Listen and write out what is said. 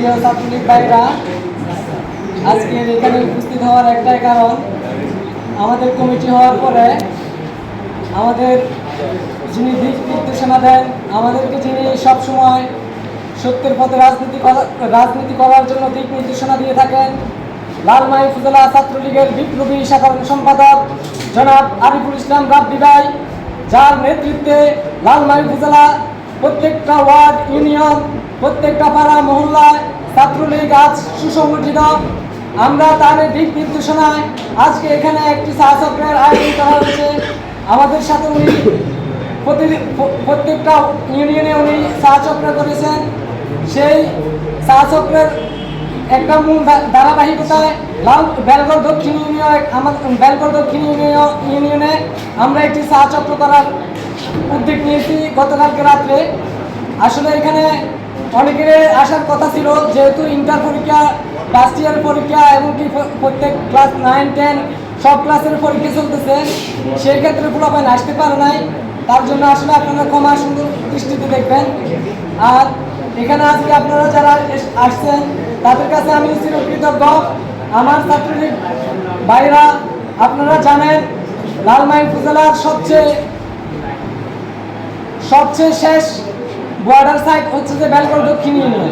প্রিয় ছাত্রলীগ ভাইরা, আজকে এখানে উপস্থিত হওয়ার একটাই কারণ, আমাদের কমিটি হওয়ার পরে আমাদের যিনি দিক নির্দেশনা দেন, আমাদেরকে যিনি সবসময় সত্যের পথে রাজনীতি করার জন্য দিক নির্দেশনা দিয়ে থাকেন, লালমাই উপজেলা ছাত্রলীগের বিপ্লবী সাধারণ সম্পাদক জনাব আরিফুল ইসলাম রাব্বি ভাই, যার নেতৃত্বে লালমাই উপজেলা প্রত্যেকটা ওয়ার্ড, ইউনিয়ন, প্রত্যেকটা পাড়া মহল্লায় ছাত্রলীগ আজ সুসংগঠিত। আমরা তার দিক নির্দেশনায় আজকে এখানে একটি চা চক্রের আয়োজন করা হয়েছে। আমাদের সাথে উনি প্রত্যেকটা ইউনিয়নে উনি চা চক্র করেছেন। সেই চা চক্রের একটা মূল ধারাবাহিকতায় বেলগড় দক্ষিণ ইউনিয়নে আমরা একটি চা চক্র করার উদ্যোগ নিয়েছি গতকালকে রাত্রে। আসলে এখানে অনেকের আসার কথা ছিল, যেহেতু ইন্টার পরীক্ষা, ফার্স্ট ইয়ার পরীক্ষা এবং কি প্রত্যেক ক্লাস 9, 10 সব ক্লাসের পরীক্ষা চলতেছে, সেই ক্ষেত্রে পোলাপাইন আসতে পারে নাই। তার জন্য আসলে আপনারা ক্ষমা সুন্দর দৃষ্টিতে দেখবেন। আর এখানে আজকে আপনারা যারা আসছেন তাদের কাছে আমি চিরকৃতজ্ঞ। আমার ছাত্রলীগ ভাইরা, আপনারা জানেন লালমাই উপজেলার সবচেয়ে শেষ বর্ডার সাইট হচ্ছে যে বেলগড় দক্ষিণ ইউনিয়ন।